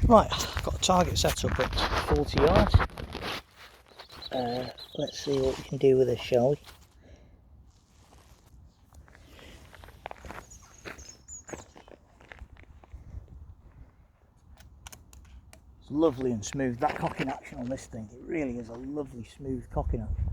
Right, I've got a target set up at 40 yards. Let's see what we can do with this, shall we? It's lovely and smooth. That cocking action on this thing, it really is a lovely smooth cocking action.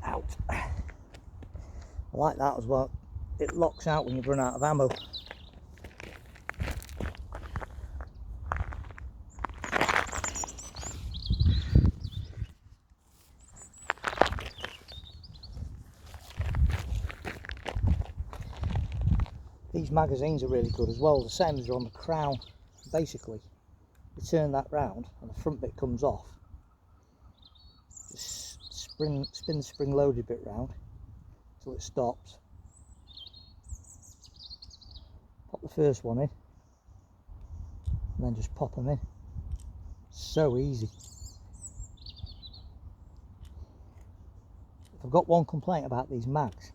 Out. I like that as well. It locks out when you've run out of ammo. These magazines are really good as well, the same as are on the crown. Basically, you turn that round and the front bit comes off. Just spin the spring loaded bit round until it stops. Pop the first one in and then just pop them in. So easy. If I've got one complaint about these mags,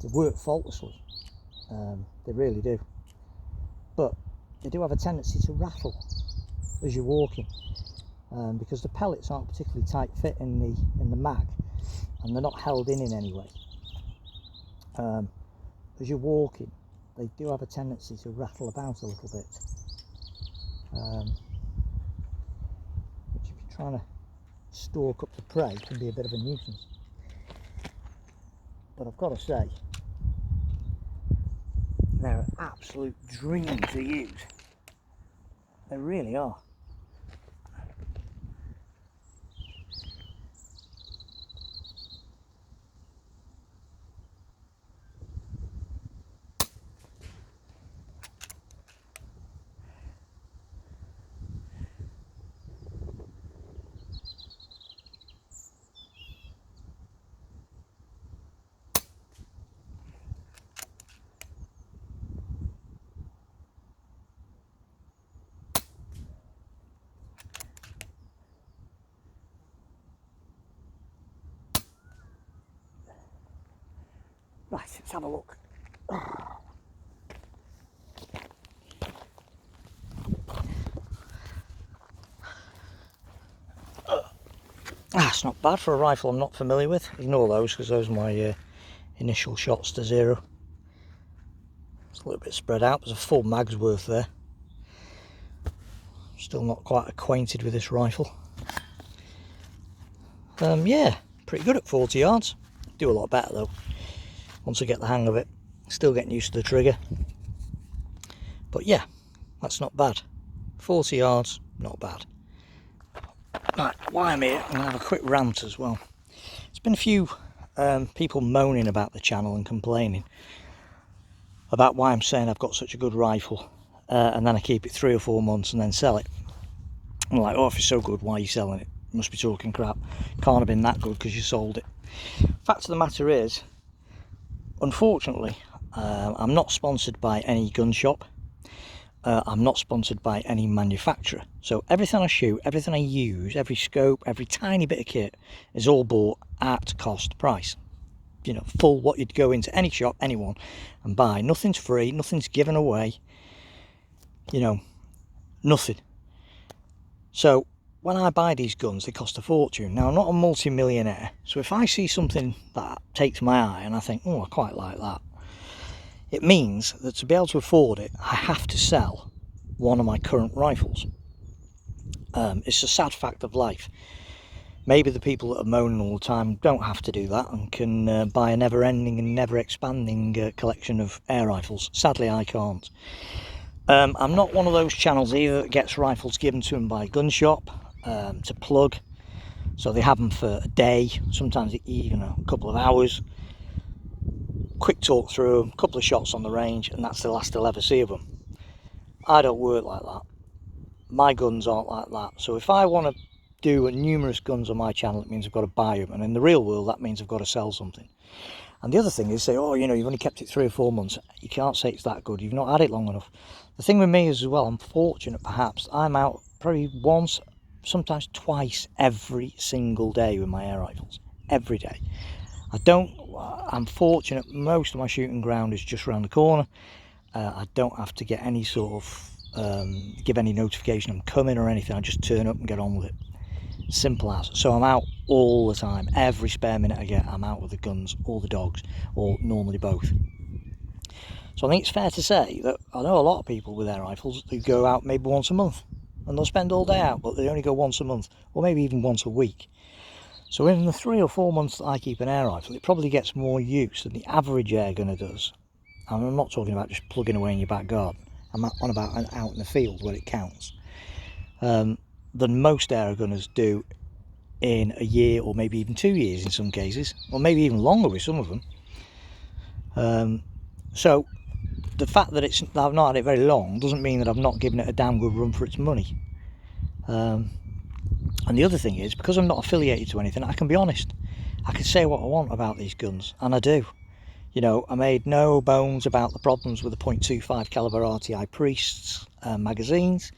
they work faultlessly. They really do, but they do have a tendency to rattle as you're walking, because the pellets aren't particularly tight fit in the mag, and they're not held in any way. As you're walking, they do have a tendency to rattle about a little bit, which if you're trying to stalk up the prey can be a bit of a nuisance. But I've got to say, they're an absolute dream to use. They really are. Right, let's have a look. That's not bad for a rifle I'm not familiar with. Ignore those because those are my initial shots to zero. It's a little bit spread out. There's a full mag's worth there. Still not quite acquainted with this rifle. Yeah, pretty good at 40 yards. Do a lot better though once I get the hang of it. Still getting used to the trigger, but yeah, that's not bad. 40 yards, not bad. Right, while I'm here, I'm going to have a quick rant as well. There's been a few people moaning about the channel and complaining about why I'm saying I've got such a good rifle, and then I keep it 3 or 4 months and then sell it. I'm like, oh, if it's so good, why are you selling it? You must be talking crap. Can't have been that good because you sold it. Fact of the matter is, unfortunately, I'm not sponsored by any gun shop. I'm not sponsored by any manufacturer. So everything I shoot, everything I use, every scope, every tiny bit of kit is all bought at cost price. You know, full what you'd go into any shop, anyone, and buy. Nothing's free, nothing's given away. You know, nothing. So when I buy these guns, they cost a fortune. Now, I'm not a multi-millionaire, so if I see something that takes my eye and I think, oh, I quite like that, it means that to be able to afford it, I have to sell one of my current rifles. It's a sad fact of life. Maybe the people that are moaning all the time don't have to do that and can buy a never-ending and never-expanding collection of air rifles. Sadly, I can't. I'm not one of those channels either that gets rifles given to them by a gun shop to plug. So they have them for a day, sometimes even a couple of hours. Quick talk through them, couple of shots on the range, and that's the last they'll ever see of them. I don't work like that. My guns aren't like that. So if I want to do numerous guns on my channel, it means I've got to buy them, and in the real world that means I've got to sell something. And the other thing is, say, oh, you know, you've only kept it 3 or 4 months. You can't say it's that good. You've not had it long enough. The thing with me is as well, I'm fortunate perhaps. I'm out probably once, sometimes twice every single day with my air rifles. Every day. I'm fortunate. Most of my shooting ground is just around the corner. I don't have to get any sort of, give any notification I'm coming or anything. I just turn up and get on with it. Simple as. So I'm out all the time. Every spare minute I get, I'm out with the guns or the dogs, or normally both. So I think it's fair to say that I know a lot of people with air rifles who go out maybe once a month, and they'll spend all day out, but they only go once a month, or maybe even once a week. So in the 3 or 4 months that I keep an air rifle, it probably gets more use than the average air gunner does. And I'm not talking about just plugging away in your back garden. I'm on about out in the field where it counts. Than most air gunners do in a year, or maybe even 2 years in some cases, or maybe even longer with some of them. So the fact that I've not had it very long doesn't mean that I've not given it a damn good run for its money. And the other thing is, because I'm not affiliated to anything, I can be honest. I can say what I want about these guns, and I do. You know, I made no bones about the problems with the .25 caliber RTI Priests magazines.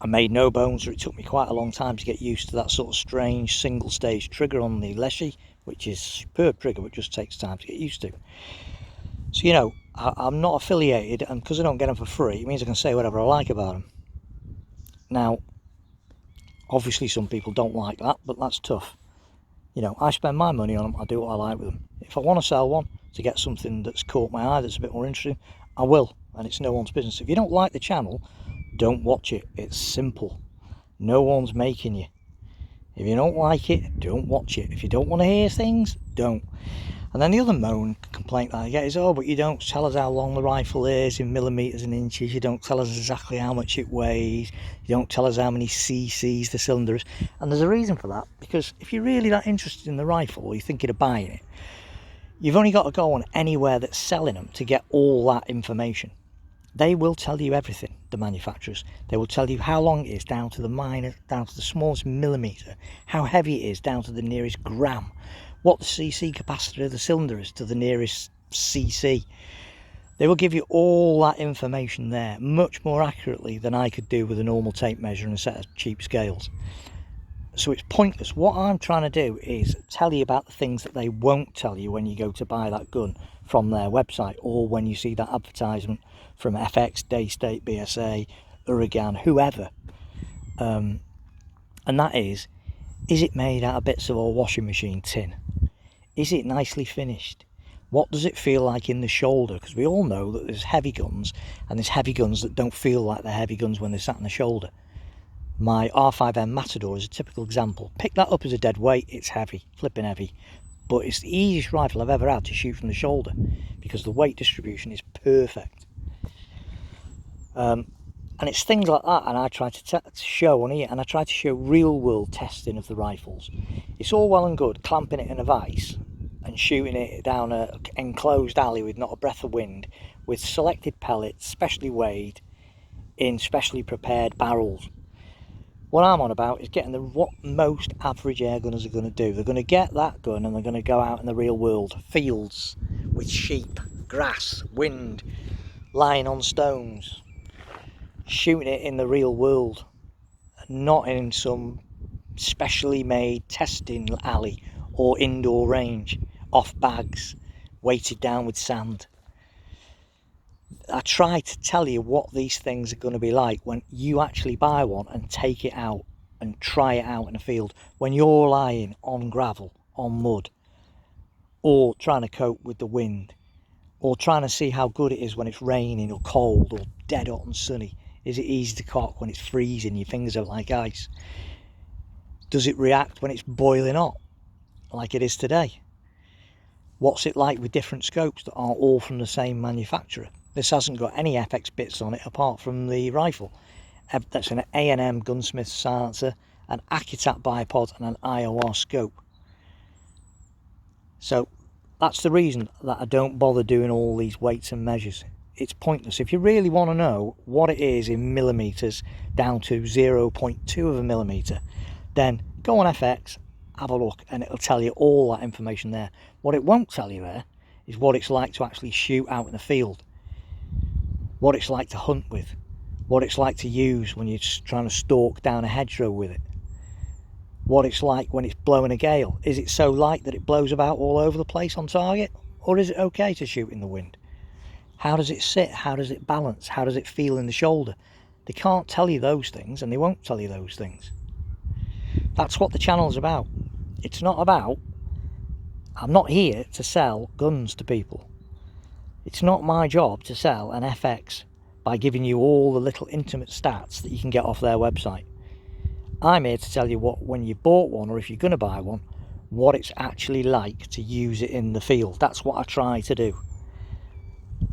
I made no bones that it took me quite a long time to get used to that sort of strange single stage trigger on the Leshy, which is a superb trigger, but just takes time to get used to. So, you know, I'm not affiliated, and because I don't get them for free, it means I can say whatever I like about them. Now, obviously some people don't like that, but that's tough. You know, I spend my money on them, I do what I like with them. If I want to sell one to get something that's caught my eye, that's a bit more interesting, I will, and it's no one's business. If you don't like the channel, don't watch it. It's simple. No one's making you. If you don't like it, don't watch it. If you don't want to hear things, don't. And then the other complaint that I get is, oh, but you don't tell us how long the rifle is in millimetres and inches. You don't tell us exactly how much it weighs. You don't tell us how many cc's the cylinder is. And there's a reason for that, because if you're really that interested in the rifle, or you're thinking of buying it, you've only got to go on anywhere that's selling them to get all that information. They will tell you everything, the manufacturers. They will tell you how long it is down to the smallest millimetre, how heavy it is down to the nearest gram, what the cc capacitor of the cylinder is to the nearest cc. They will give you all that information there, much more accurately than I could do with a normal tape measure and a set of cheap scales. So it's pointless. What I'm trying to do is tell you about the things that they won't tell you when you go to buy that gun from their website, or when you see that advertisement from FX, Daystate, BSA, Uragan, whoever. And that is it made out of bits of a washing machine tin? Is it nicely finished? What does it feel like in the shoulder? Because we all know that there's heavy guns, and there's heavy guns that don't feel like they're heavy guns when they're sat in the shoulder. My R5M Matador is a typical example. Pick that up as a dead weight, it's heavy, flipping heavy. But it's the easiest rifle I've ever had to shoot from the shoulder, because the weight distribution is perfect. And it's things like that, and I try to show on here, and I try to show real world testing of the rifles. It's all well and good clamping it in a vise and shooting it down an enclosed alley with not a breath of wind, with selected pellets, specially weighed, in specially prepared barrels. What I'm on about is getting what most average air gunners are going to do. They're going to get that gun and they're going to go out in the real world, fields with sheep, grass, wind, lying on stones, shooting it in the real world, not in some specially made testing alley or indoor range, off bags, weighted down with sand. I try to tell you what these things are going to be like when you actually buy one and take it out and try it out in a field, when you're lying on gravel, on mud, or trying to cope with the wind, or trying to see how good it is when it's raining or cold or dead hot and sunny. Is it easy to cock when it's freezing, your fingers are like ice? Does it react when it's boiling hot like it is today? What's it like with different scopes that aren't all from the same manufacturer? This hasn't got any FX bits on it apart from the rifle. That's an A&M Gunsmith silencer, an Akitat bipod and an IOR scope. So that's the reason that I don't bother doing all these weights and measures. It's pointless. If you really want to know what it is in millimeters down to 0.2 of a millimeter, then go on FX, have a look, and it'll tell you all that information there. What it won't tell you there is what it's like to actually shoot out in the field, what it's like to hunt with, what it's like to use when you're just trying to stalk down a hedgerow with it, what it's like when it's blowing a gale. Is it so light that it blows about all over the place on target, or is it okay to shoot in the wind? How does it sit? How does it balance? How does it feel in the shoulder? They can't tell you those things, and they won't tell you those things. That's what the channel's about. It's not about, I'm not here to sell guns to people. It's not my job to sell an FX by giving you all the little intimate stats that you can get off their website. I'm here to tell you what, when you bought one, or if you're going to buy one, what it's actually like to use it in the field. That's what I try to do.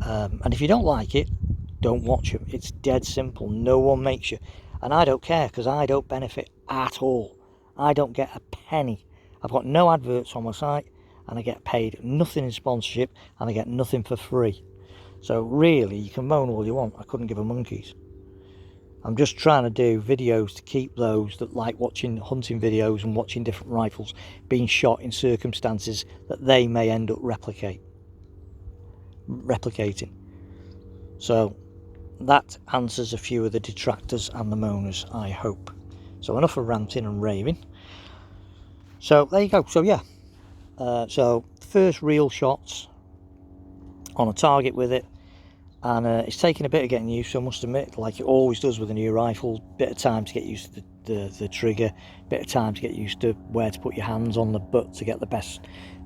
And if you don't like it, don't watch them. It's dead simple. No one makes you. And I don't care, because I don't benefit at all. I don't get a penny. I've got no adverts on my site, and I get paid nothing in sponsorship, and I get nothing for free. So really, you can moan all you want. I couldn't give a monkeys. I'm just trying to do videos to keep those that like watching hunting videos and watching different rifles being shot in circumstances that they may end up replicating. So that answers a few of the detractors and the moaners, I hope. So enough of ranting and raving. So there you go. So yeah, so first real shots on a target with it, and it's taken a bit of getting used to, I must admit, like it always does with a new rifle. Bit of time to get used to the trigger, bit of time to get used to where to put your hands on the butt to get the best,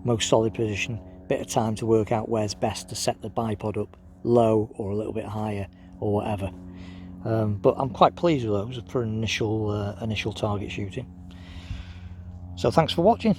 most solid position, bit of time to work out where's best to set the bipod up, low or a little bit higher or whatever. But I'm quite pleased with those for initial target shooting. So thanks for watching.